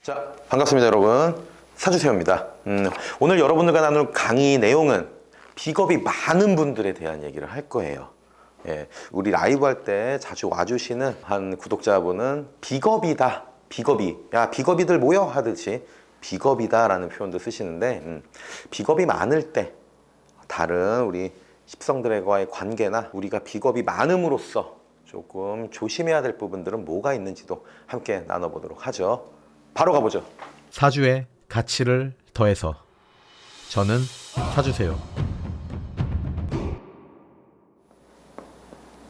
자, 반갑습니다, 여러분. 사주세요입니다. 오늘 여러분들과 나눌 강의 내용은 비겁이 많은 분들에 대한 얘기를 할 거예요. 예, 우리 라이브 할 때 자주 와주시는 한 구독자분은 비겁이다, 비겁이, 야 비겁이들 모여 하듯이 비겁이다 라는 표현도 쓰시는데, 비겁이 많을 때 다른 우리 십성들과의 관계나 우리가 비겁이 많음으로써 조금 조심해야 될 부분들은 뭐가 있는지도 함께 나눠보도록 하죠. 바로 가보죠. 사주의 가치를 더해서 저는 사주세요.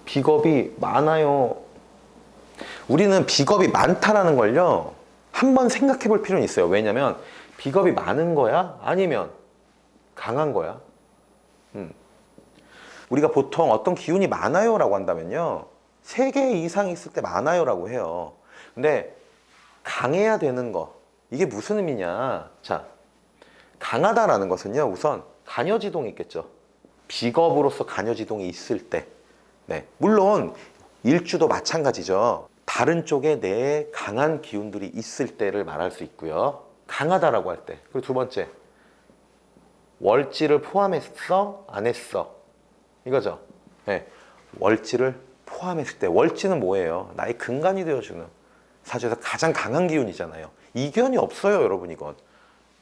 비겁이 많아요. 우리는 비겁이 많다라는 걸요, 한번 생각해 볼 필요는 있어요. 왜냐면 비겁이 많은 거야? 아니면 강한 거야? 우리가 보통 어떤 기운이 많아요 라고 한다면요, 3개 이상 있을 때 많아요 라고 해요. 근데 강해야 되는 거, 이게 무슨 의미냐? 자, 강하다라는 것은요, 우선 간여지동이 있겠죠. 비겁으로서 간여지동이 있을 때, 네, 물론 일주도 마찬가지죠. 다른 쪽에 내 강한 기운들이 있을 때를 말할 수 있고요. 강하다라고 할 때. 그리고 두 번째, 월지를 포함했어? 안 했어? 이거죠. 네, 월지를 포함했을 때. 월지는 뭐예요? 나의 근간이 되어주는, 사주에서 가장 강한 기운이잖아요. 이견이 없어요, 여러분. 이건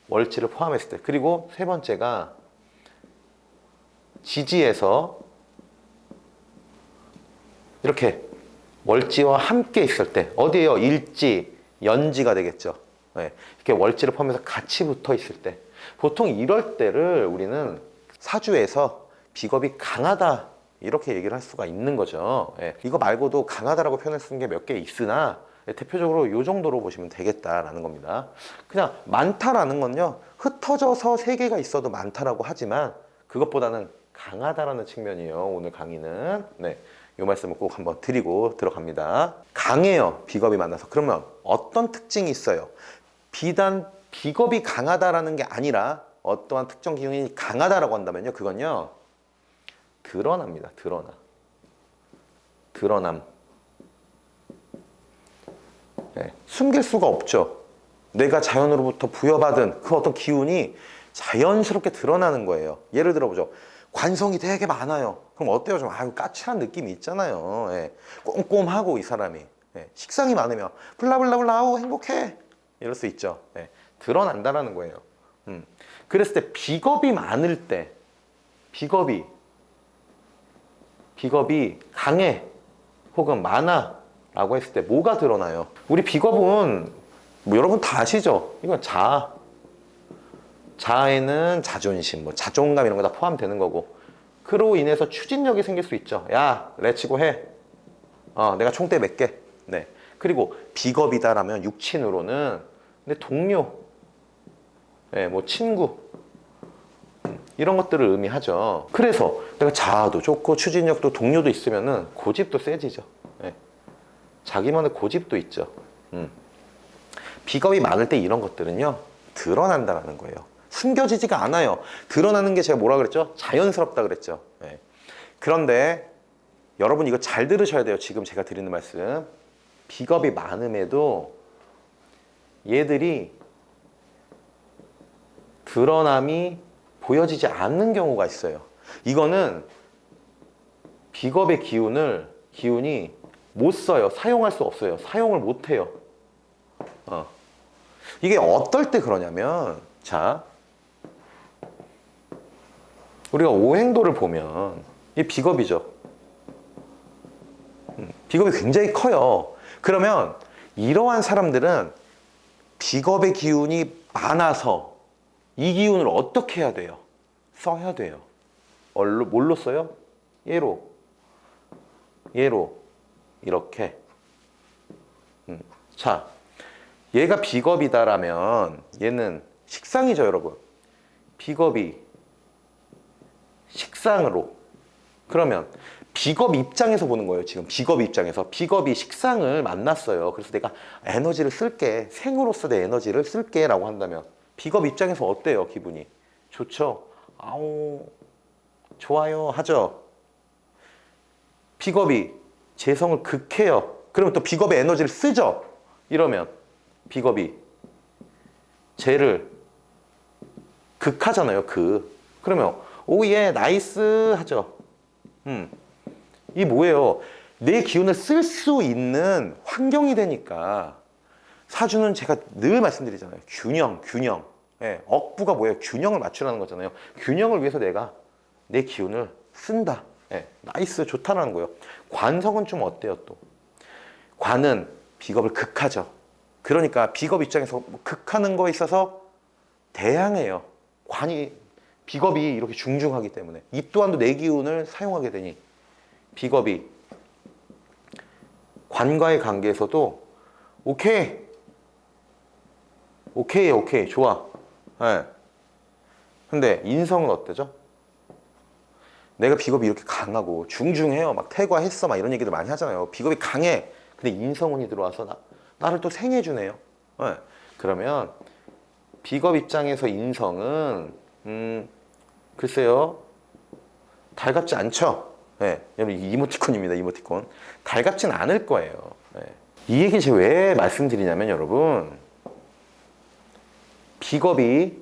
월지를 포함했을 때. 그리고 세 번째가 지지에서 이렇게 월지와 함께 있을 때. 어디에요? 일지, 연지가 되겠죠. 네, 이렇게 월지를 포함해서 같이 붙어 있을 때. 보통 이럴 때를 우리는 사주에서 비겁이 강하다 이렇게 얘기를 할 수가 있는 거죠. 예, 이거 말고도 강하다라고 표현을 쓰는 게 몇 개 있으나, 예, 대표적으로 이 정도로 보시면 되겠다라는 겁니다. 그냥 많다라는 건요, 흩어져서 3개가 있어도 많다라고 하지만 그것보다는 강하다라는 측면이에요, 오늘 강의는. 네, 이 말씀을 꼭 한번 드리고 들어갑니다. 강해요, 비겁이 많아서. 그러면 어떤 특징이 있어요? 비단 비겁이 강하다라는 게 아니라 어떠한 특정 기운이 강하다라고 한다면요, 그건요, 드러납니다. 드러남. 네, 숨길 수가 없죠. 내가 자연으로부터 부여받은 그 어떤 기운이 자연스럽게 드러나는 거예요. 예를 들어보죠. 관성이 되게 많아요. 그럼 어때요? 좀 까칠한 느낌이 있잖아요. 예, 꼼꼼하고 이 사람이. 예, 식상이 많으면 블라블라블라 아우 행복해 이럴 수 있죠. 예, 드러난다라는 거예요. 그랬을 때 비겁이 많을 때, 비겁이 강해 혹은 많아 라고 했을 때 뭐가 드러나요? 우리 비겁은 뭐 여러분 다 아시죠? 이건 자아에는 자존심, 뭐 자존감 이런 거 다 포함되는 거고, 그로 인해서 추진력이 생길 수 있죠. 야, 레츠고 해. 내가 총대 몇 개. 네. 그리고 비겁이다라면 육친으로는 근데 동료, 네, 뭐 친구, 이런 것들을 의미하죠. 그래서 내가 자아도 좋고 추진력도 동료도 있으면은 고집도 세지죠. 네. 자기만의 고집도 있죠. 비겁이 많을 때 이런 것들은요, 드러난다는 거예요. 숨겨지지가 않아요. 드러나는 게 제가 뭐라 그랬죠? 자연스럽다 그랬죠. 네. 그런데 여러분 이거 잘 들으셔야 돼요. 지금 제가 드리는 말씀. 비겁이 많음에도 얘들이 드러남이 보여지지 않는 경우가 있어요. 이거는 비겁의 기운이 못 써요. 사용할 수 없어요. 사용을 못 해요. 이게 어떨 때 그러냐면, 자, 우리가 오행도를 보면 이 비겁이죠. 비겁이 굉장히 커요. 그러면 이러한 사람들은 비겁의 기운이 많아서 이 기운을 어떻게 해야 돼요? 써야 돼요. 뭘로 써요? 얘로 이렇게. 자, 얘가 비겁이다라면 얘는 식상이죠, 여러분. 비겁이 식상으로. 그러면 비겁 입장에서 보는 거예요. 지금 비겁 입장에서 비겁이 식상을 만났어요. 그래서 내가 에너지를 쓸게, 생으로서 내 에너지를 쓸게 라고 한다면 비겁 입장에서 어때요? 기분이 좋죠? 아우 좋아요 하죠. 비겁이 재성을 극해요. 그러면 또 비겁의 에너지를 쓰죠. 이러면 비겁이 쟤를 극하잖아요. 그러면 오예 나이스 하죠. 이 뭐예요? 내 기운을 쓸 수 있는 환경이 되니까 사주는 제가 늘 말씀드리잖아요. 균형. 예, 억부가 뭐예요? 균형을 맞추라는 거잖아요. 균형을 위해서 내가 내 기운을 쓴다. 예, 나이스 좋다라는 거예요. 관성은 좀 어때요 또? 관은 비겁을 극하죠. 그러니까 비겁 입장에서 극하는 거에 있어서 대항해요. 비겁이 이렇게 중중하기 때문에 이 또한도 내 기운을 사용하게 되니 비겁이 관과의 관계에서도 오케이 좋아. 예. 근데 인성은 어때죠? 내가 비겁이 이렇게 강하고 중중해요. 막 태과했어 막 이런 얘기들 많이 하잖아요. 비겁이 강해. 근데 인성운이 들어와서 나를 또 생해주네요. 예. 그러면 비겁 입장에서 인성은 글쎄요 달갑지 않죠. 예. 여러분 이모티콘입니다. 이모티콘. 달갑진 않을 거예요. 예. 이 얘기 제가 왜 말씀드리냐면 여러분 비겁이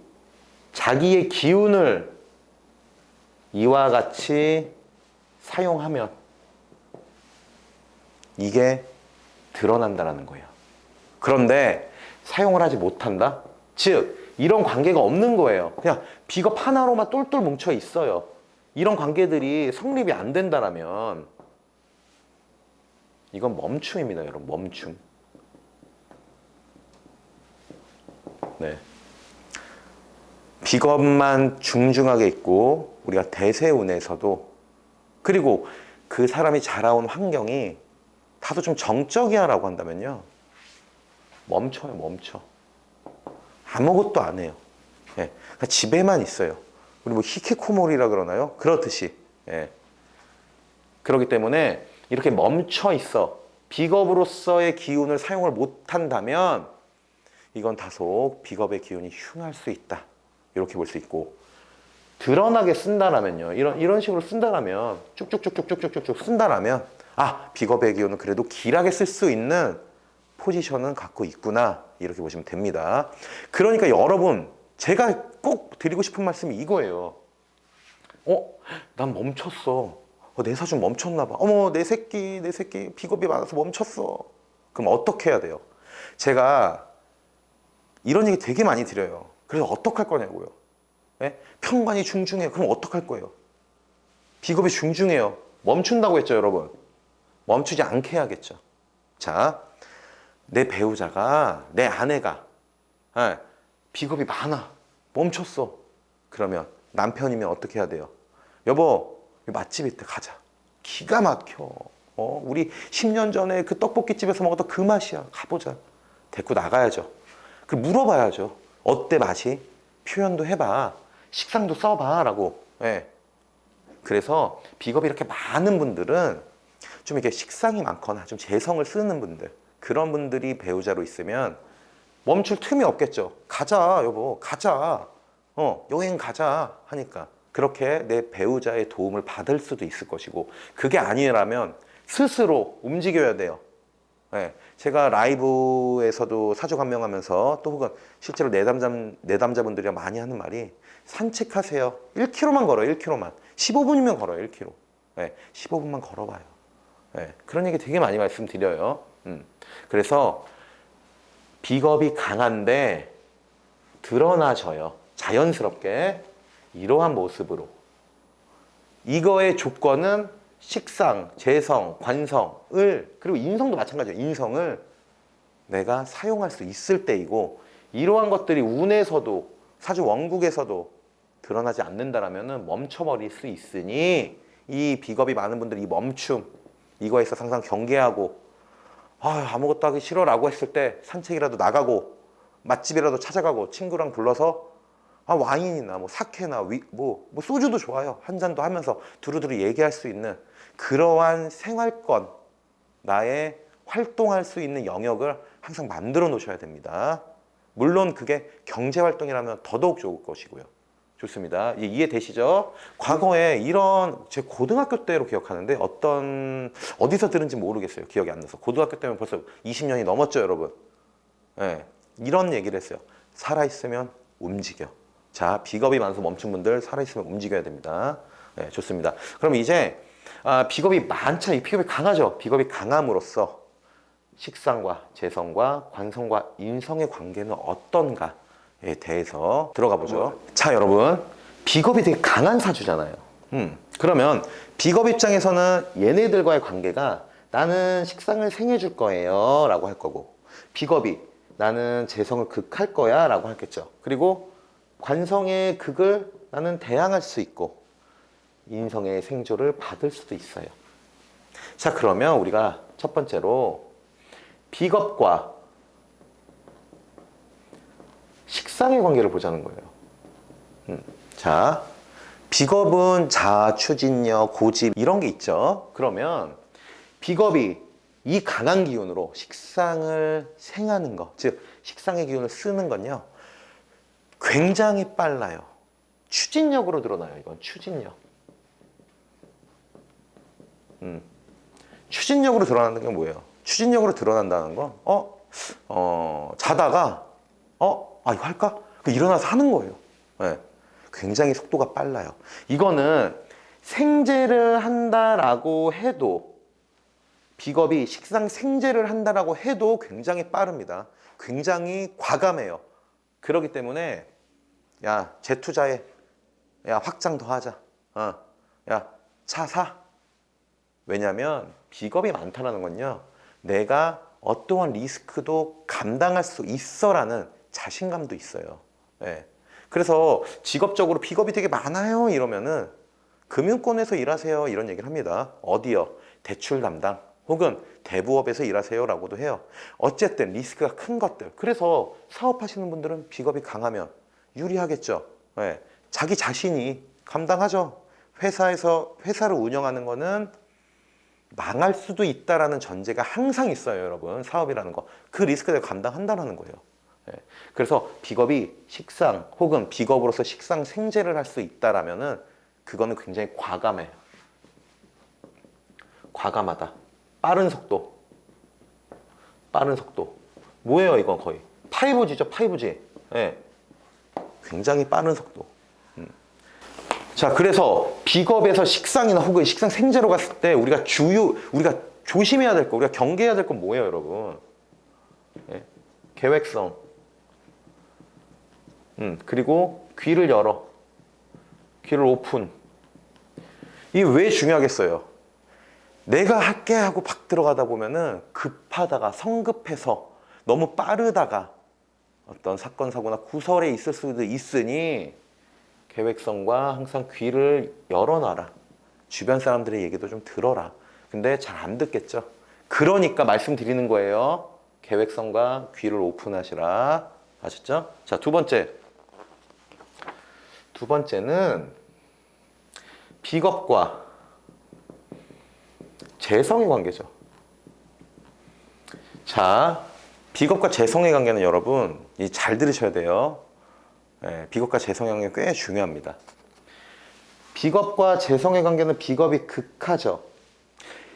자기의 기운을 이와 같이 사용하면 이게 드러난다라는 거예요. 그런데 사용을 하지 못한다? 즉 이런 관계가 없는 거예요. 그냥 비겁 하나로만 똘똘 뭉쳐 있어요. 이런 관계들이 성립이 안 된다라면 이건 멈춤입니다, 여러분. 멈춤. 네. 비겁만 중중하게 있고 우리가 대세운에서도 그리고 그 사람이 자라온 환경이 다소 좀 정적이야라고 한다면요. 멈춰. 아무것도 안 해요. 예. 그러니까 집에만 있어요. 우리 뭐 히키코모리라 그러나요? 그렇듯이. 예. 그렇기 때문에 이렇게 멈춰 있어. 비겁으로서의 기운을 사용을 못한다면 이건 다소 비겁의 기운이 흉할 수 있다. 이렇게 볼 수 있고 드러나게 쓴다라면요. 이런 식으로 쓴다라면 쭉쭉쭉쭉쭉쭉쭉 쓴다라면 비겁의 기운은 그래도 길하게 쓸 수 있는 포지션은 갖고 있구나. 이렇게 보시면 됩니다. 그러니까 여러분 제가 꼭 드리고 싶은 말씀이 이거예요. 난 멈췄어. 내 사주 멈췄나 봐. 어머 내 새끼 비겁이 많아서 멈췄어. 그럼 어떻게 해야 돼요? 제가 이런 얘기 되게 많이 드려요. 그래서 어떡할 거냐고요. 예? 편관이 중중해요. 그럼 어떡할 거예요? 비겁이 중중해요. 멈춘다고 했죠, 여러분. 멈추지 않게 해야겠죠. 자, 내 배우자가, 내 아내가 비겁이 많아. 멈췄어. 그러면 남편이면 어떻게 해야 돼요? 여보, 맛집 있대. 가자. 기가 막혀. 우리 10년 전에 그 떡볶이집에서 먹었던 그 맛이야. 가보자. 데리고 나가야죠. 그 물어봐야죠. 어때 맛이? 표현도 해봐. 식상도 써봐. 라고. 예. 그래서 비겁이 이렇게 많은 분들은 좀 이렇게 식상이 많거나 좀 재성을 쓰는 분들, 그런 분들이 배우자로 있으면 멈출 틈이 없겠죠. 가자, 여보. 가자. 여행 가자. 하니까. 그렇게 내 배우자의 도움을 받을 수도 있을 것이고, 그게 아니라면 스스로 움직여야 돼요. 네, 제가 라이브에서도 사주 감명하면서 또 혹은 실제로 내담자분들이랑 많이 하는 말이 산책하세요. 1km만 걸어요. 1km만. 15분이면 걸어요. 1km. 네, 15분만 걸어봐요. 네, 그런 얘기 되게 많이 말씀드려요. 그래서 비겁이 강한데 드러나져요. 자연스럽게 이러한 모습으로. 이거의 조건은 식상, 재성, 관성을, 그리고 인성도 마찬가지예요. 인성을 내가 사용할 수 있을 때이고, 이러한 것들이 운에서도 사주 원국에서도 드러나지 않는다라면 멈춰버릴 수 있으니, 이 비겁이 많은 분들이 이 멈춤, 이거에 있어서 항상 경계하고 아무것도 하기 싫어라고 했을 때 산책이라도 나가고 맛집이라도 찾아가고 친구랑 불러서 와인이나 뭐 사케나 뭐 소주도 좋아요. 한 잔도 하면서 두루두루 얘기할 수 있는 그러한 생활권, 나의 활동할 수 있는 영역을 항상 만들어 놓으셔야 됩니다. 물론 그게 경제활동이라면 더더욱 좋을 것이고요. 좋습니다. 이해되시죠? 과거에 제 고등학교 때로 기억하는데 어디서 들은지 모르겠어요. 기억이 안 나서. 고등학교 때면 벌써 20년이 넘었죠, 여러분. 네, 이런 얘기를 했어요. 살아있으면 움직여. 자, 비겁이 많아서 멈춘 분들 살아있으면 움직여야 됩니다. 네, 좋습니다. 그럼 이제 비겁이 많잖아요. 비겁이 강하죠. 비겁이 강함으로써 식상과 재성과 관성과 인성의 관계는 어떤가에 대해서 들어가 보죠. 자, 여러분, 비겁이 되게 강한 사주잖아요. 그러면 비겁 입장에서는 얘네들과의 관계가 나는 식상을 생해줄 거예요 라고 할 거고, 비겁이 나는 재성을 극할 거야 라고 하겠죠. 그리고 관성의 극을 나는 대항할 수 있고 인성의 생조를 받을 수도 있어요. 자, 그러면 우리가 첫 번째로 비겁과 식상의 관계를 보자는 거예요. 자, 비겁은 자아, 추진력, 고집 이런 게 있죠. 그러면 비겁이 이 강한 기운으로 식상을 생하는 것, 즉 식상의 기운을 쓰는 건요, 굉장히 빨라요. 추진력으로 드러나요. 이건 추진력. 추진력으로 드러나는 게 뭐예요? 추진력으로 드러난다는 건 자다가 이거 할까? 일어나서 하는 거예요. 네. 굉장히 속도가 빨라요. 이거는 생제를 한다라고 해도, 비겁이 식상 생제를 한다라고 해도 굉장히 빠릅니다. 굉장히 과감해요. 그렇기 때문에 야, 재투자해. 야, 확장 더 하자. 야, 차 사. 왜냐하면 비겁이 많다는 건요, 내가 어떠한 리스크도 감당할 수 있어라는 자신감도 있어요. 네. 그래서 직업적으로 비겁이 되게 많아요 이러면은 금융권에서 일하세요 이런 얘기를 합니다. 어디요? 대출 담당 혹은 대부업에서 일하세요 라고도 해요. 어쨌든 리스크가 큰 것들. 그래서 사업하시는 분들은 비겁이 강하면 유리하겠죠. 네. 자기 자신이 감당하죠. 회사를 운영하는 거는 망할 수도 있다라는 전제가 항상 있어요, 여러분. 사업이라는 거. 그 리스크를 감당한다는 거예요. 그래서 비겁이 식상 혹은 비겁으로서 식상 생제를 할 수 있다라면은 그거는 굉장히 과감해요. 과감하다. 빠른 속도. 뭐예요, 이건 거의? 5G죠, 5G. 네. 굉장히 빠른 속도. 자, 그래서 비겁에서 식상이나 혹은 식상 생제로 갔을 때 우리가 조심해야 될 거, 우리가 경계해야 될 건 뭐예요, 여러분? 네. 계획성. 그리고 귀를 열어. 귀를 오픈. 이게 왜 중요하겠어요? 내가 할게 하고 팍 들어가다 보면은 급하다가 성급해서 너무 빠르다가 어떤 사건, 사고나 구설에 있을 수도 있으니 계획성과 항상 귀를 열어놔라. 주변 사람들의 얘기도 좀 들어라. 근데 잘 안 듣겠죠. 그러니까 말씀드리는 거예요. 계획성과 귀를 오픈하시라. 아셨죠? 자, 두 번째는 비겁과 재성의 관계죠. 자, 비겁과 재성의 관계는 여러분 잘 들으셔야 돼요. 네, 비겁과 재성의 관계는 꽤 중요합니다. 비겁과 재성의 관계는 비겁이 극하죠.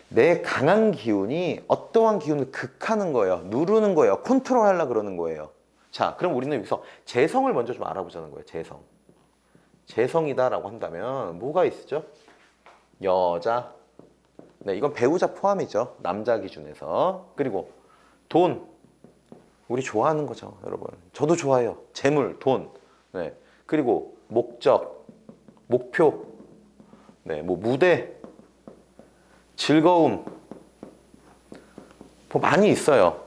내 강한 기운이 어떠한 기운을 극하는 거예요. 누르는 거예요. 컨트롤하려고 그러는 거예요. 자, 그럼 우리는 여기서 재성을 먼저 좀 알아보자는 거예요. 재성이다라고 한다면 뭐가 있죠? 여자. 네, 이건 배우자 포함이죠. 남자 기준에서. 그리고 돈. 우리 좋아하는 거죠, 여러분. 저도 좋아해요. 재물, 돈. 네. 그리고 목적, 목표. 네, 뭐 무대, 즐거움. 뭐 많이 있어요.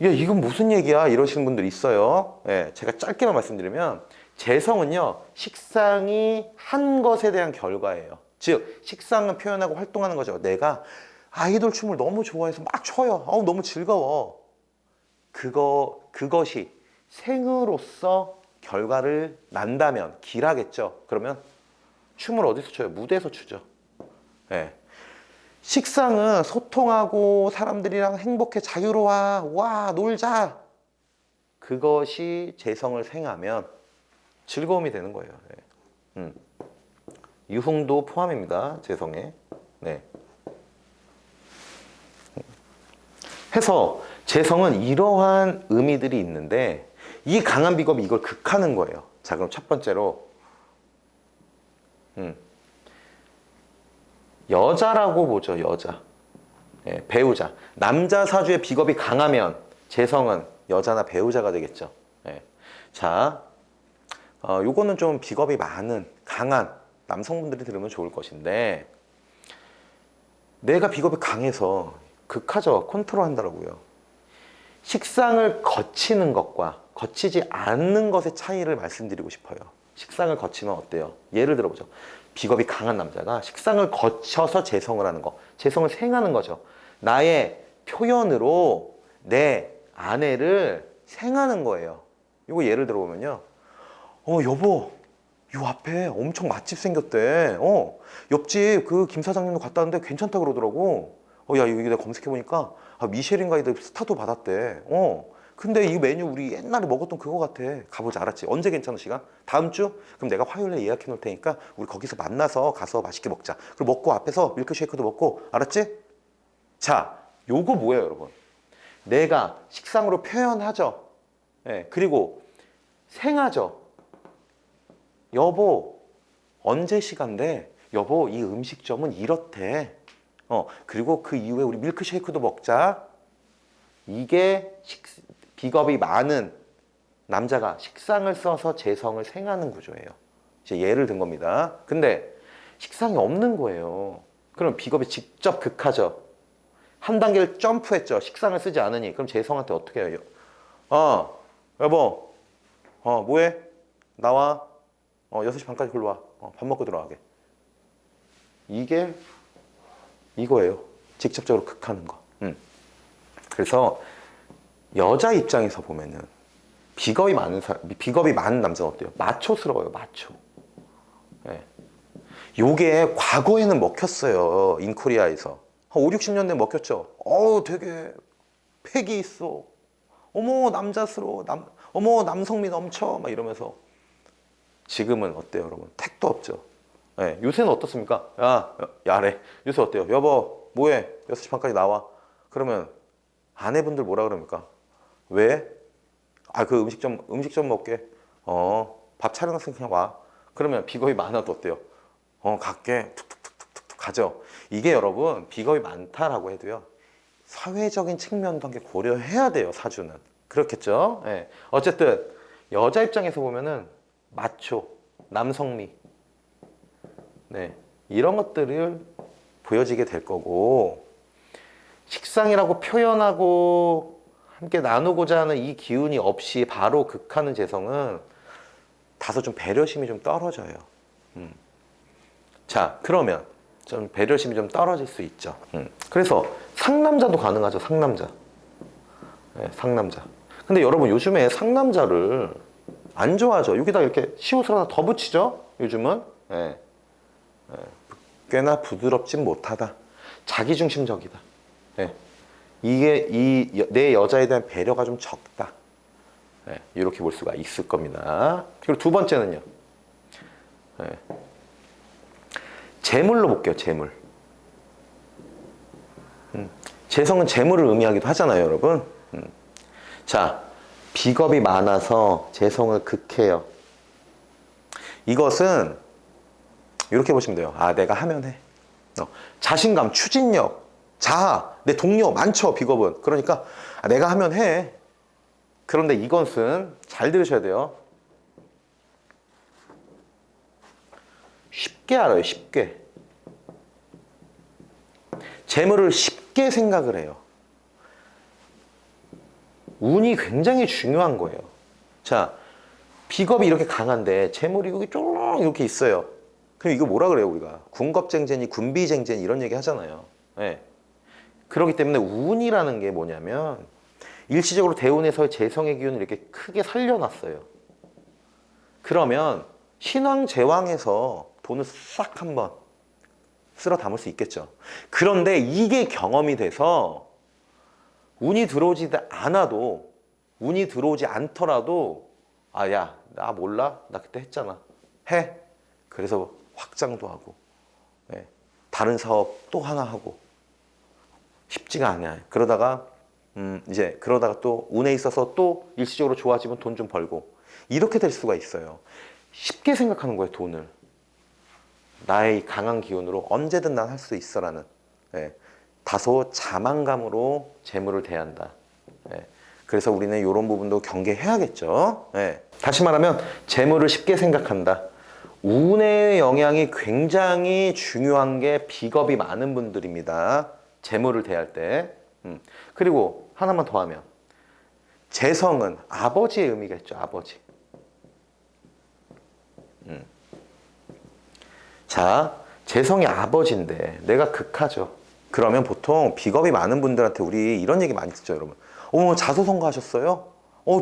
야, 이건 무슨 얘기야? 이러시는 분들 있어요. 네, 제가 짧게만 말씀드리면 재성은요, 식상이 한 것에 대한 결과예요. 즉, 식상은 표현하고 활동하는 거죠. 내가 아이돌 춤을 너무 좋아해서 막 춰요. 너무 즐거워. 그것이 생으로서 결과를 난다면 길하겠죠. 그러면 춤을 어디서 춰요? 무대에서 추죠. 네. 식상은 소통하고 사람들이랑 행복해, 자유로워, 와, 놀자. 그것이 재성을 생하면 즐거움이 되는 거예요. 네. 유흥도 포함입니다. 재성에. 네. 해서 재성은 이러한 의미들이 있는데 이 강한 비겁이 이걸 극하는 거예요. 자, 그럼 첫 번째로 여자라고 보죠. 여자. 예, 배우자. 남자 사주의 비겁이 강하면 재성은 여자나 배우자가 되겠죠. 예. 자, 요거는 좀 비겁이 많은 강한 남성분들이 들으면 좋을 것인데, 내가 비겁이 강해서 극하죠. 컨트롤 한다라고요. 식상을 거치는 것과 거치지 않는 것의 차이를 말씀드리고 싶어요. 식상을 거치면 어때요? 예를 들어보죠. 비겁이 강한 남자가 식상을 거쳐서 재성을 하는 거, 재성을 생하는 거죠. 나의 표현으로 내 아내를 생하는 거예요. 이거 예를 들어보면요. 여보, 요 앞에 엄청 맛집 생겼대. 옆집 그 김 사장님도 갔다 왔는데 괜찮다 그러더라고. 야, 이거 내가 검색해보니까 미쉐린 가이드 스타도 받았대. 근데 이 메뉴 우리 옛날에 먹었던 그거 같아. 가보자. 알았지? 언제 괜찮은 시간? 다음 주? 그럼 내가 화요일에 예약해 놓을 테니까 우리 거기서 만나서 가서 맛있게 먹자. 그리고 먹고 앞에서 밀크쉐이크도 먹고. 알았지? 자, 요거 뭐예요, 여러분? 내가 식상으로 표현하죠. 예, 그리고 생하죠. 여보, 언제 시간돼? 여보, 이 음식점은 이렇대. 그리고 그 이후에 우리 밀크쉐이크도 먹자. 이게 비겁이 많은 남자가 식상을 써서 재성을 생하는 구조예요. 이제 예를 든 겁니다. 근데 식상이 없는 거예요. 그럼 비겁이 직접 극하죠. 한 단계를 점프했죠. 식상을 쓰지 않으니. 그럼 재성한테 어떻게 해요? 여보, 뭐해? 나와. 6시 반까지 글로 와. 밥 먹고 들어가게. 이게 이거예요. 직접적으로 극하는 거. 그래서 여자 입장에서 보면은 비겁이 많은 남자는 어때요? 마초스러워요. 마초. 예. 요게 과거에는 먹혔어요. 인코리아에서. 한 5, 60년대 먹혔죠. 되게 팩이 있어. 어머, 남자스러워. 어머, 남성미 넘쳐. 막 이러면서. 지금은 어때요, 여러분? 택도 없죠. 예. 요새는 어떻습니까? 야래. 요새 어때요? 여보, 뭐해? 6시 반까지 나와. 그러면 아내분들 뭐라 그럽니까? 왜? 그 음식점 먹게. 밥 차려놨으니 그냥 와. 그러면 비겁이 많아도 어때요? 갈게. 툭툭툭툭툭 가죠. 이게 여러분, 비겁이 많다라고 해도요, 사회적인 측면도 함께 고려해야 돼요, 사주는. 그렇겠죠? 예. 어쨌든, 여자 입장에서 보면은, 마초, 남성미, 네. 이런 것들을 보여지게 될 거고, 식상이라고 표현하고 함께 나누고자 하는 이 기운이 없이 바로 극하는 재성은 다소 좀 배려심이 좀 떨어져요. 자, 그러면 좀 배려심이 좀 떨어질 수 있죠. 그래서 상남자도 가능하죠. 상남자. 네, 상남자. 근데 여러분 요즘에 상남자를 안 좋아하죠. 여기다 이렇게 시옷을 하나 더 붙이죠. 요즘은. 네. 꽤나 부드럽진 못하다. 자기중심적이다. 네. 이게 내 여자에 대한 배려가 좀 적다. 네. 이렇게 볼 수가 있을 겁니다. 그리고 두 번째는요. 네. 재물로 볼게요. 재물. 재성은 재물을 의미하기도 하잖아요, 여러분. 자, 비겁이 많아서 재성을 극해요. 이것은 이렇게 보시면 돼요. 내가 하면 해. 자신감, 추진력, 자아, 내 동료 많죠, 비겁은. 그러니까 내가 하면 해. 그런데 이것은 잘 들으셔야 돼요. 쉽게 알아요, 쉽게. 재물을 쉽게 생각을 해요. 운이 굉장히 중요한 거예요. 자, 비겁이 이렇게 강한데 재물이 여기 쫑 이렇게 있어요. 그럼 이거 뭐라 그래요, 우리가? 군겁쟁쟁이, 군비쟁쟁이 이런 얘기 하잖아요. 네. 그렇기 때문에 운이라는 게 뭐냐면 일시적으로 대운에서의 재성의 기운을 이렇게 크게 살려놨어요. 그러면 신왕제왕에서 돈을 싹 한번 쓸어 담을 수 있겠죠. 그런데 이게 경험이 돼서 운이 들어오지 않아도, 운이 들어오지 않더라도 야, 나 몰라? 나 그때 했잖아. 해. 그래서 확장도 하고, 다른 사업 또 하나 하고. 쉽지가 않아요. 그러다가 이제 그러다가 또 운에 있어서 또 일시적으로 좋아지면 돈 좀 벌고 이렇게 될 수가 있어요. 쉽게 생각하는 거예요, 돈을. 나의 강한 기운으로 언제든 난 할 수 있어라는 예, 다소 자만감으로 재물을 대한다. 예, 그래서 우리는 이런 부분도 경계해야겠죠. 예, 다시 말하면 재물을 쉽게 생각한다. 운의 영향이 굉장히 중요한 게 비겁이 많은 분들입니다. 재물을 대할 때. 그리고 하나만 더 하면 재성은 아버지의 의미가 있죠. 아버지. 자, 재성이 아버지인데 내가 극하죠. 그러면 보통 비겁이 많은 분들한테 우리 이런 얘기 많이 듣죠, 여러분. 자수성가 하셨어요?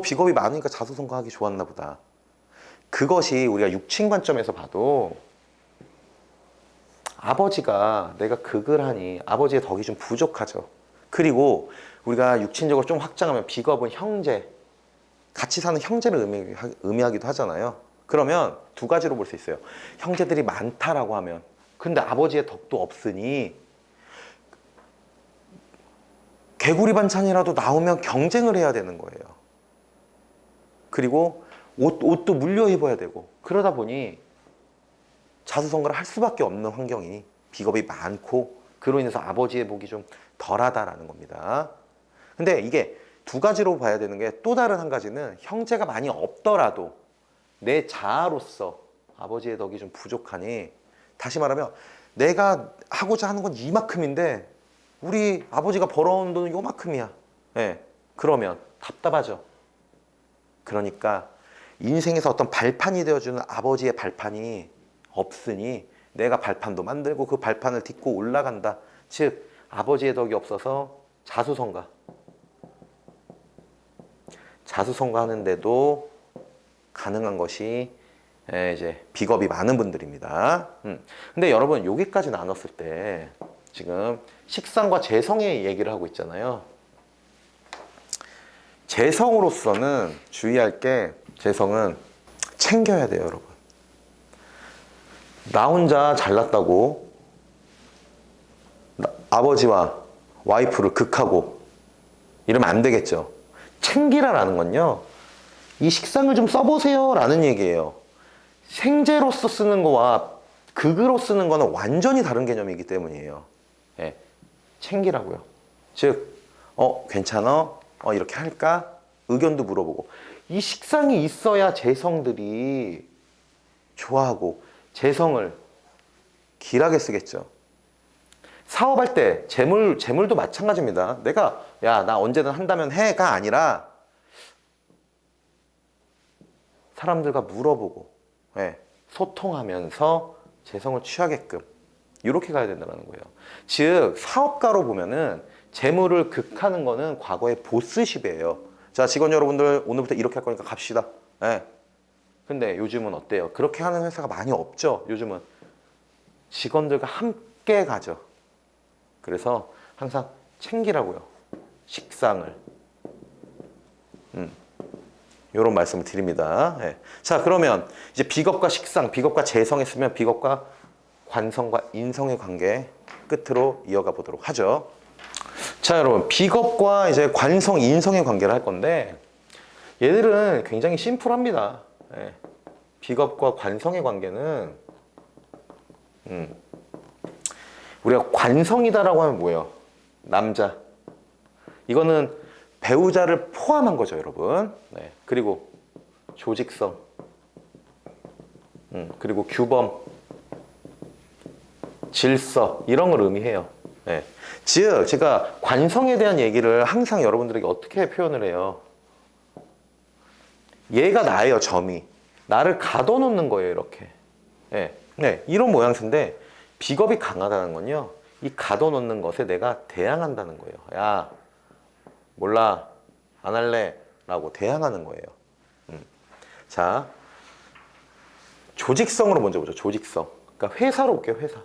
비겁이 많으니까 자수성가 하기 좋았나 보다. 그것이 우리가 육친 관점에서 봐도 아버지가 내가 극을 하니 아버지의 덕이 좀 부족하죠. 그리고 우리가 육친적으로 좀 확장하면 비겁은 형제, 같이 사는 형제를 의미하기도 하잖아요. 그러면 두 가지로 볼 수 있어요. 형제들이 많다라고 하면 근데 아버지의 덕도 없으니 개구리 반찬이라도 나오면 경쟁을 해야 되는 거예요. 그리고 옷도 물려 입어야 되고 그러다 보니 자수성가를 할 수밖에 없는 환경이 비겁이 많고 그로 인해서 아버지의 복이 좀 덜하다라는 겁니다. 근데 이게 두 가지로 봐야 되는 게 또 다른 한 가지는 형제가 많이 없더라도 내 자아로서 아버지의 덕이 좀 부족하니 다시 말하면 내가 하고자 하는 건 이만큼인데 우리 아버지가 벌어온 돈은 요만큼이야. 예, 그러면 답답하죠. 그러니까 인생에서 어떤 발판이 되어주는 아버지의 발판이 없으니 내가 발판도 만들고 그 발판을 딛고 올라간다. 즉 아버지의 덕이 없어서 자수성가 하는데도 가능한 것이 이제 비겁이 많은 분들입니다. 근데 여러분 여기까지 나눴을 때 지금 식상과 재성의 얘기를 하고 있잖아요. 재성으로서는 주의할 게 재성은 챙겨야 돼요, 여러분. 나 혼자 잘났다고 아버지와 와이프를 극하고 이러면 안 되겠죠. 챙기라라는 건요. 이 식상을 좀 써보세요 라는 얘기예요. 생재로서 쓰는 거와 극으로 쓰는 거는 완전히 다른 개념이기 때문이에요. 예, 챙기라고요. 즉, 괜찮아? 이렇게 할까? 의견도 물어보고. 이 식상이 있어야 재성들이 좋아하고 재성을 길하게 쓰겠죠. 사업할 때 재물도 마찬가지입니다. 내가 나 언제든 한다면 해가 아니라 사람들과 물어보고 소통하면서 재성을 취하게끔 이렇게 가야 된다는 거예요. 즉 사업가로 보면은 재물을 극하는 거는 과거의 보스십이에요. 자, 직원 여러분들 오늘부터 이렇게 할 거니까 갑시다. 근데 요즘은 어때요? 그렇게 하는 회사가 많이 없죠. 요즘은 직원들과 함께 가죠. 그래서 항상 챙기라고요. 식상을. 이런 말씀을 드립니다. 자, 그러면 이제 비겁과 식상, 비겁과 재성했으면 비겁과 관성과 인성의 관계 끝으로 이어가 보도록 하죠. 자, 여러분, 비겁과 이제 관성, 인성의 관계를 할 건데 얘들은 굉장히 심플합니다. 비겁과 관성의 관계는 우리가 관성이다라고 하면 뭐예요? 남자. 이거는 배우자를 포함한 거죠, 여러분. 그리고 조직성, 그리고 규범, 질서 이런 걸 의미해요. 즉 제가 관성에 대한 얘기를 항상 여러분들에게 어떻게 표현을 해요? 얘가 나예요, 점이. 나를 가둬놓는 거예요, 이렇게. 이런 모양새인데 비겁이 강하다는 건요. 이 가둬놓는 것에 내가 대항한다는 거예요. 야, 몰라, 안 할래 라고 대항하는 거예요. 자, 조직성으로 먼저 보죠. 조직성. 그러니까 회사로 올게요. 회사.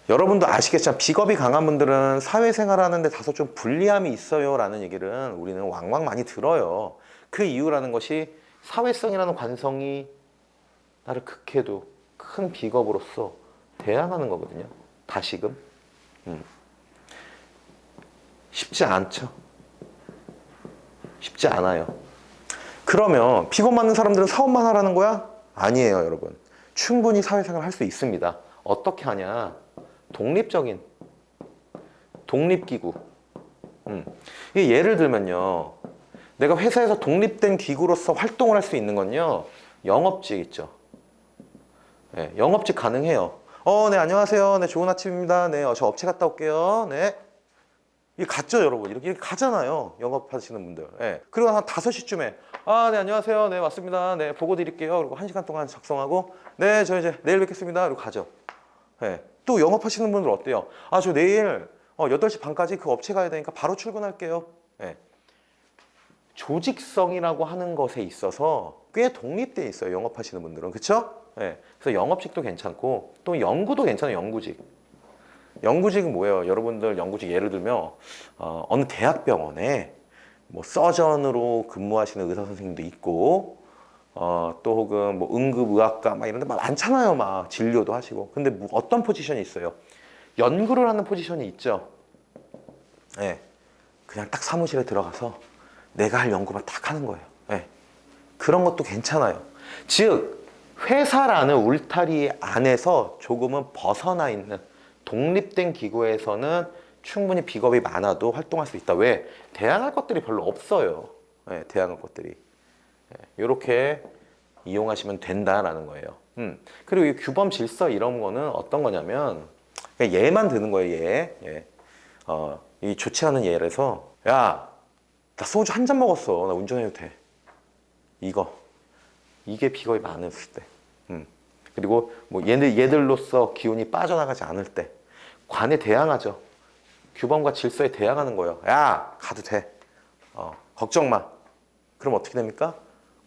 여러분도 아시겠지만 비겁이 강한 분들은 사회생활하는데 다소 좀 불리함이 있어요 라는 얘기를 우리는 왕왕 많이 들어요. 그 이유라는 것이 사회성이라는 관성이 나를 극해도 큰 비겁으로서 대항하는 거거든요. 다시금. 쉽지 않죠. 쉽지 않아요. 그러면 비건 많은 사람들은 사업만 하라는 거야? 아니에요, 여러분. 충분히 사회생활 할 수 있습니다. 어떻게 하냐? 독립적인 독립기구. 이게 예를 들면요, 내가 회사에서 독립된 기구로서 활동을 할 수 있는 건요, 영업직 있죠. 네, 영업직 가능해요. 네, 안녕하세요. 네, 좋은 아침입니다. 네, 저 업체 갔다 올게요. 네. 이게 갔죠, 여러분. 이렇게 가잖아요. 영업하시는 분들. 네. 그리고 한 5시쯤에, 네, 안녕하세요. 네, 왔습니다. 네, 보고 드릴게요. 그리고 1시간 동안 작성하고, 네, 저 이제 내일 뵙겠습니다. 그리고 가죠. 네. 또 영업하시는 분들 어때요? 저 내일 8시 반까지 그 업체 가야 되니까 바로 출근할게요. 네. 조직성이라고 하는 것에 있어서 꽤 독립돼 있어요, 영업하시는 분들은. 그쵸? 네. 그래서 영업직도 괜찮고 또 연구도 괜찮아요. 연구직은 뭐예요? 여러분들 연구직 예를 들면 어느 대학병원에 뭐 서전으로 근무하시는 의사 선생님도 있고 또 혹은 뭐 응급의학과 막 이런 데 막 많잖아요. 막 진료도 하시고. 근데 뭐 어떤 포지션이 있어요? 연구를 하는 포지션이 있죠. 네. 그냥 딱 사무실에 들어가서 내가 할 연구만 딱 하는 거예요. 네. 그런 것도 괜찮아요. 즉 회사라는 울타리 안에서 조금은 벗어나 있는 독립된 기구에서는 충분히 비겁이 많아도 활동할 수 있다. 왜? 대항할 것들이 별로 없어요. 네, 대항할 것들이. 이렇게 이용하시면 된다라는 거예요. 그리고 이 규범 질서 이런 거는 어떤 거냐면 그냥 예만 드는 거예요. 예. 이 좋지 않은 예라서 야, 나 소주 한 잔 먹었어. 나 운전해도 돼. 이게 비겁이 많았을 때. 그리고 뭐 얘들로서 기운이 빠져나가지 않을 때 관에 대항하죠. 규범과 질서에 대항하는 거예요. 야, 가도 돼. 걱정 마. 그럼 어떻게 됩니까?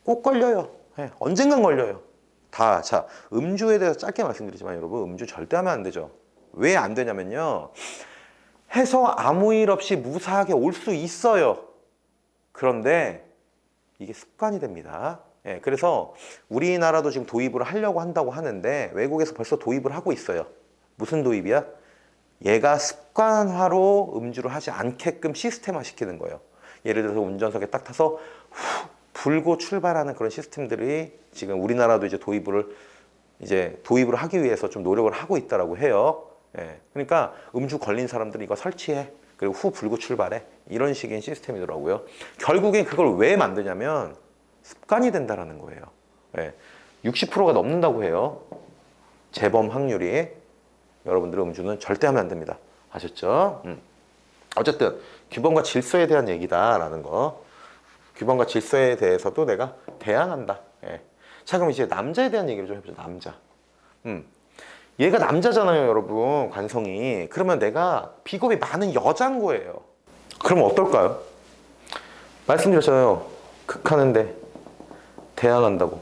꼭 걸려요. 네, 언젠간 걸려요. 자, 음주에 대해서 짧게 말씀드리지만 여러분, 음주 절대 하면 안 되죠. 왜 안 되냐면요, 해서 아무 일 없이 무사하게 올 수 있어요. 그런데 이게 습관이 됩니다. 예, 그래서 우리나라도 지금 도입을 하려고 한다고 하는데 외국에서 벌써 도입을 하고 있어요. 무슨 도입이야? 얘가 습관화로 음주를 하지 않게끔 시스템화 시키는 거예요. 예를 들어서 운전석에 딱 타서 후 불고 출발하는 그런 시스템들이 지금 우리나라도 이제 도입을 하기 위해서 좀 노력을 하고 있다라고 해요. 예, 그러니까 음주 걸린 사람들이 이거 설치해. 그리고 후 불고 출발해. 이런 식의 시스템이더라고요. 결국엔 그걸 왜 만드냐면 습관이 된다라는 거예요. 예, 60%가 넘는다고 해요. 재범 확률이. 여러분들 음주는 절대 하면 안 됩니다. 아셨죠? 어쨌든 규범과 질서에 대한 얘기다라는 거. 규범과 질서에 대해서도 내가 대항한다. 예. 자, 그럼 이제 남자에 대한 얘기를 좀 해보죠. 남자. 얘가 남자잖아요, 여러분. 관성이. 그러면 내가 비겁이 많은 여자인 거예요. 그러면 어떨까요? 말씀드렸잖아요. 극하는데 대항한다고.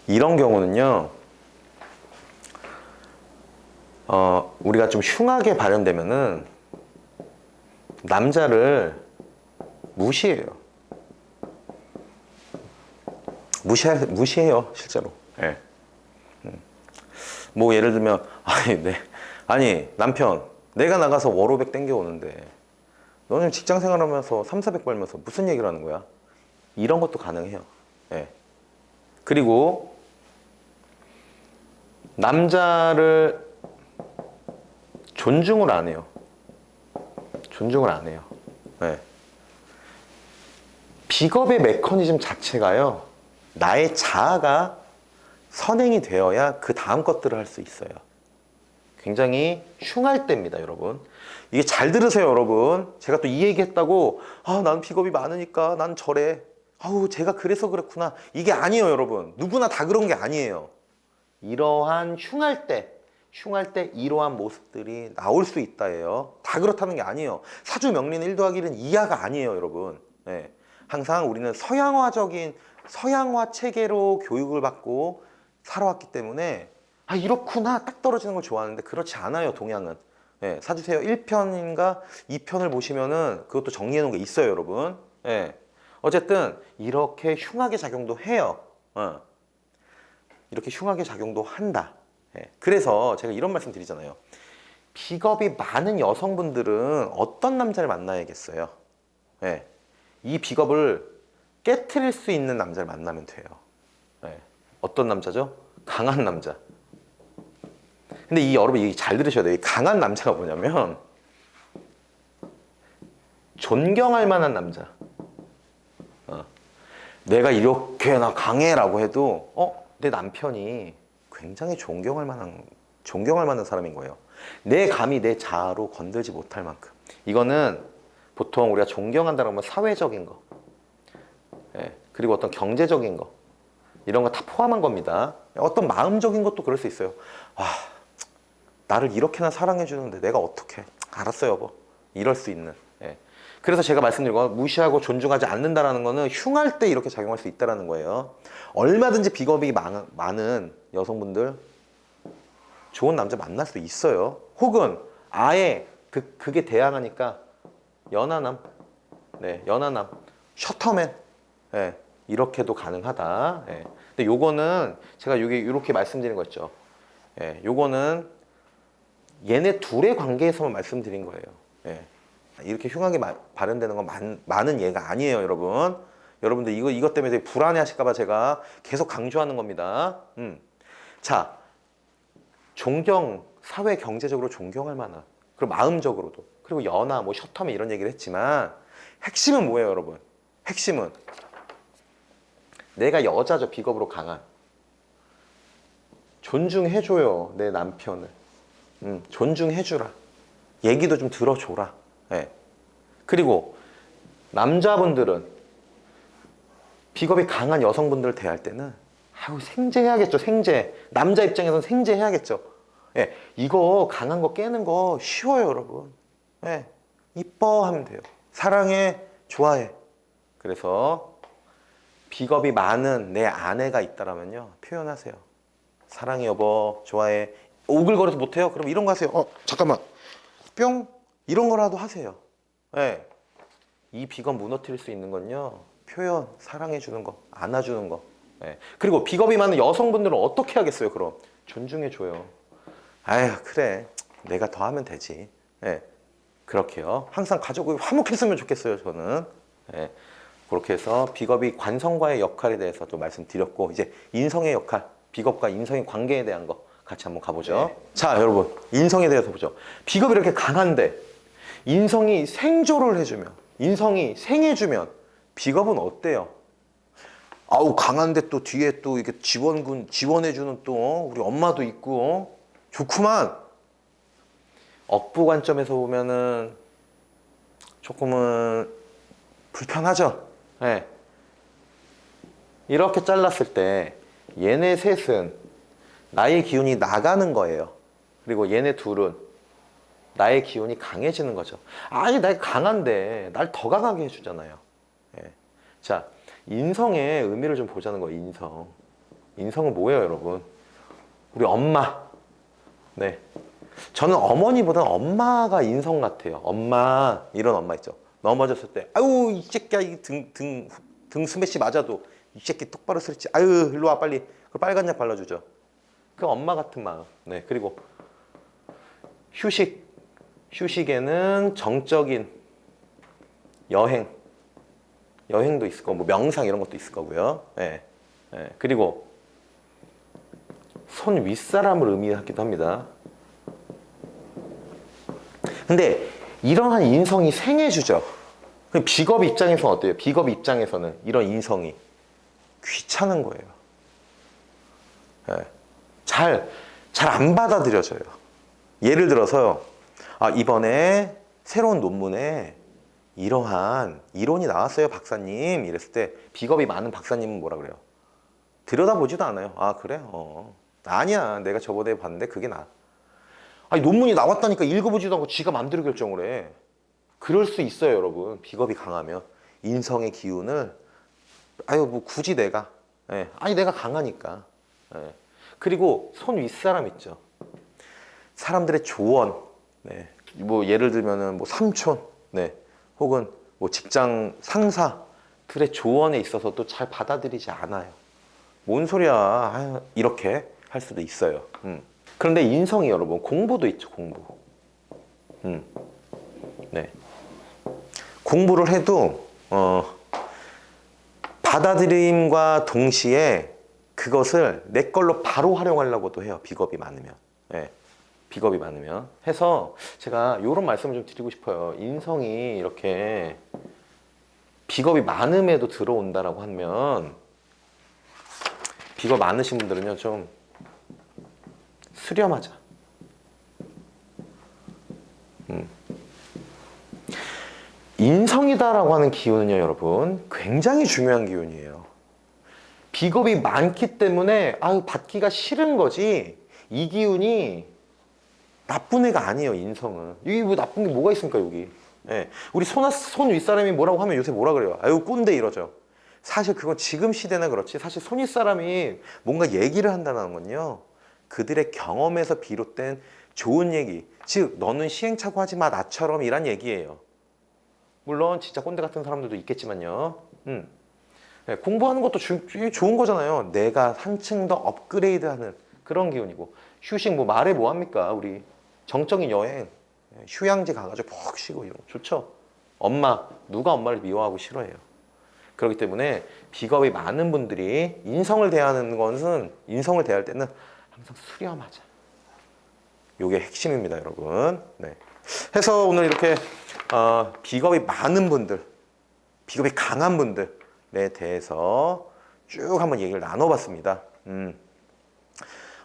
이런 경우는요, 우리가 좀 흉하게 발현되면은 남자를 무시해요. 무시해요, 실제로. 예. 뭐 예를 들면 아니 남편 내가 나가서 월500 땡겨오는데 너는 직장 생활하면서 300, 400 벌면서 무슨 얘기를 하는 거야? 이런 것도 가능해요. 예. 그리고 남자를 존중을 안 해요. 예. 비겁의 메커니즘 자체가요, 나의 자아가 선행이 되어야 그 다음 것들을 할 수 있어요. 굉장히 흉할 때입니다, 여러분. 이게 잘 들으세요, 여러분. 제가 또 이 얘기 했다고 나는 비겁이 많으니까 난 저래. 제가 그래서 그렇구나. 이게 아니에요, 여러분. 누구나 다 그런 게 아니에요. 이러한 흉할 때 이러한 모습들이 나올 수 있다예요. 다 그렇다는 게 아니에요. 사주 명리는 1 더하기 1은 2하가 아니에요, 여러분. 네. 항상 우리는 서양화 체계로 교육을 받고 살아왔기 때문에 이렇구나 딱 떨어지는 걸 좋아하는데 그렇지 않아요, 동양은. 예, 사주세요 1편인가 2편을 보시면은 그것도 정리해 놓은 게 있어요, 여러분. 예, 어쨌든 이렇게 흉하게 작용도 해요. 이렇게 흉하게 작용도 한다. 예, 그래서 제가 이런 말씀 드리잖아요. 비겁이 많은 여성분들은 어떤 남자를 만나야겠어요? 예. 이 비겁을 깨트릴 수 있는 남자를 만나면 돼요. 예. 어떤 남자죠? 강한 남자. 근데 여러분 이게 잘 들으셔야 돼요. 이 강한 남자가 뭐냐면 존경할 만한 남자. 내가 이렇게 나 강해라고 해도 내 남편이 굉장히 존경할 만한 사람인 거예요. 내 감히 내 자아로 건들지 못할 만큼. 이거는 보통 우리가 존경한다고 하면 사회적인 거, 예, 그리고 어떤 경제적인 거, 이런 거 다 포함한 겁니다. 어떤 마음적인 것도 그럴 수 있어요. 나를 이렇게나 사랑해 주는데 내가 어떻게? 알았어요, 여보. 이럴 수 있는. 예. 그래서 제가 말씀드린 건 무시하고 존중하지 않는다라는 거는 흉할 때 이렇게 작용할 수 있다는 거예요. 얼마든지 비겁이 많은 여성분들 좋은 남자 만날 수 있어요. 혹은 아예 그게 대항하니까 연하남, 네, 연하남, 셔터맨, 네, 이렇게도 가능하다. 네. 근데 요거는 제가 이렇게 말씀드린 거였죠. 네, 요거는 얘네 둘의 관계에서만 말씀드린 거예요. 네. 이렇게 흉하게 발현되는 건 많은 예가 아니에요, 여러분. 여러분들 이것 때문에 되게 불안해하실까봐 제가 계속 강조하는 겁니다. 자, 사회 경제적으로 존경할 만한, 그리고 마음적으로도, 그리고 연하, 뭐 셔터맨 이런 얘기를 했지만 핵심은 뭐예요, 여러분? 핵심은 내가 여자죠, 비겁으로 강한. 존중해줘요, 내 남편을. 존중해주라. 얘기도 좀 들어줘라. 네. 그리고 남자분들은 비겁이 강한 여성분들을 대할 때는 생제해야겠죠, 생제. 남자 입장에서는 생제해야겠죠. 예, 이거 강한 거 깨는 거 쉬워요, 여러분. 예, 이뻐하면 돼요. 사랑해, 좋아해. 그래서 비겁이 많은 내 아내가 있다라면요, 표현하세요. 사랑해, 여보, 좋아해. 오글거려서 못해요? 그럼 이런 거 하세요. 잠깐만. 뿅. 이런 거라도 하세요. 예. 이 비겁 무너뜨릴 수 있는 건요, 표현, 사랑해주는 거, 안아주는 거. 예. 그리고 비겁이 많은 여성분들은 어떻게 하겠어요, 그럼? 존중해줘요. 아휴, 그래. 내가 더 하면 되지. 예. 그렇게요. 항상 가족이 화목했으면 좋겠어요, 저는. 예. 그렇게 해서 비겁이 관성과의 역할에 대해서 또 말씀드렸고, 이제 인성의 역할, 비겁과 인성의 관계에 대한 거 같이 한번 가보죠. 네. 자, 여러분, 인성에 대해서 보죠. 비겁이 이렇게 강한데 인성이 생조를 해주면, 인성이 생해주면 비겁은 어때요? 강한데 또 뒤에 또 이렇게 지원해주는 또 우리 엄마도 있고 좋구만. 업부 관점에서 보면은 조금은 불편하죠. 네. 이렇게 잘랐을 때 얘네 셋은 나의 기운이 나가는 거예요. 그리고 얘네 둘은 나의 기운이 강해지는 거죠. 나 강한데 날 더 강하게 해주잖아요. 예. 자, 인성의 의미를 좀 보자는 거예요. 인성은 뭐예요, 여러분? 우리 엄마. 네. 저는 어머니보다는 엄마가 인성 같아요. 엄마, 이런 엄마 있죠. 넘어졌을 때, 이 새끼야, 등 스매시 맞아도 이 새끼 똑바로 서있지. 일로 와, 빨리. 그 빨간 약 발라주죠. 그 엄마 같은 마음. 네. 그리고 휴식에는 정적인 여행도 있을 거고, 뭐 명상 이런 것도 있을 거고요. 네. 네. 그리고 손 윗사람을 의미하기도 합니다. 근데 이러한 인성이 생해주죠. 그럼 비겁 입장에서는 어때요? 비겁 입장에서는 이런 인성이 귀찮은 거예요. 네. 잘 안 받아들여져요. 예를 들어서요. 이번에 새로운 논문에 이러한 이론이 나왔어요, 박사님. 이랬을 때 비겁이 많은 박사님은 뭐라 그래요? 들여다보지도 않아요. 그래? 아니야. 내가 저번에 봤는데 그게 나. 논문이 나왔다니까 읽어보지도 않고 지가 마음대로 결정을 해. 그럴 수 있어요, 여러분. 비겁이 강하면. 인성의 기운을 뭐 굳이 내가. 예. 내가 강하니까. 예. 그리고 손 윗사람 있죠. 사람들의 조언. 네. 뭐 예를 들면은 뭐 삼촌, 네. 혹은 뭐 직장 상사들의 조언에 있어서도 잘 받아들이지 않아요. 뭔 소리야. 이렇게 할 수도 있어요. 그런데 인성이 여러분 공부도 있죠, 공부. 네. 공부를 해도 받아들임과 동시에 그것을 내 걸로 바로 활용하려고도 해요. 비겁이 많으면. 네. 비겁이 많으면. 해서 제가 이런 말씀을 좀 드리고 싶어요. 인성이 이렇게 비겁이 많음에도 들어온다라고 하면 비겁 많으신 분들은요 좀 수렴하자. 인성이다라고 하는 기운은요 여러분 굉장히 중요한 기운이에요. 비겁이 많기 때문에 받기가 싫은 거지 이 기운이 나쁜 애가 아니에요. 인성은 이게 뭐 나쁜 게 뭐가 있습니까 여기. 예. 우리 손 윗사람이 뭐라고 하면 요새 뭐라 그래요? 아유 꼰대 이러죠. 사실 그건 지금 시대나 그렇지 사실 손 윗사람이 뭔가 얘기를 한다는 건요 그들의 경험에서 비롯된 좋은 얘기, 즉 너는 시행착오 하지 마 나처럼 이란 얘기예요. 물론 진짜 꼰대 같은 사람들도 있겠지만요. 네, 공부하는 것도 좋은 거잖아요. 내가 한층 더 업그레이드하는 그런 기운이고 휴식 뭐 말해 뭐합니까 우리 정적인 여행 휴양지 가가지고 푹 쉬고 이런 거 좋죠. 누가 엄마를 미워하고 싫어해요. 그렇기 때문에 비겁이 많은 분들이 인성을 대하는 것은 인성을 대할 때는 항상 수렴하자. 요게 핵심입니다 여러분. 네. 해서 오늘 이렇게 비겁이 많은 분들 비겁이 강한 분들에 대해서 쭉 한번 얘기를 나눠봤습니다.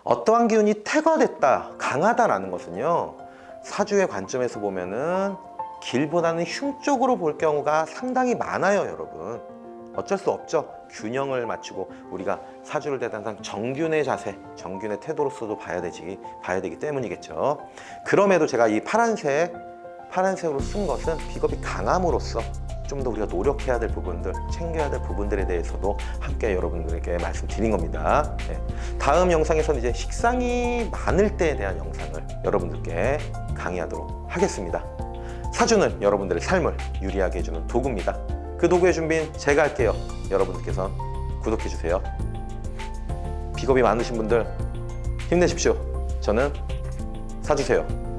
어떠한 기운이 퇴거됐다, 강하다라는 것은요 사주의 관점에서 보면은 길보다는 흉 쪽으로 볼 경우가 상당히 많아요 여러분. 어쩔 수 없죠. 균형을 맞추고 우리가 사주를 대한 항상 정균의 자세, 정균의 태도로서도 봐야 되기 때문이겠죠. 그럼에도 제가 이 파란색으로 쓴 것은 비겁이 강함으로써 좀 더 우리가 노력해야 될 부분들, 챙겨야 될 부분들에 대해서도 함께 여러분들에게 말씀드린 겁니다. 네. 다음 영상에서는 이제 식상이 많을 때에 대한 영상을 여러분들께 강의하도록 하겠습니다. 사주는 여러분들의 삶을 유리하게 해주는 도구입니다. 그 도구의 준비는 제가 할게요. 여러분들께서 구독해주세요. 비겁이 많으신 분들 힘내십시오. 저는 사주세요.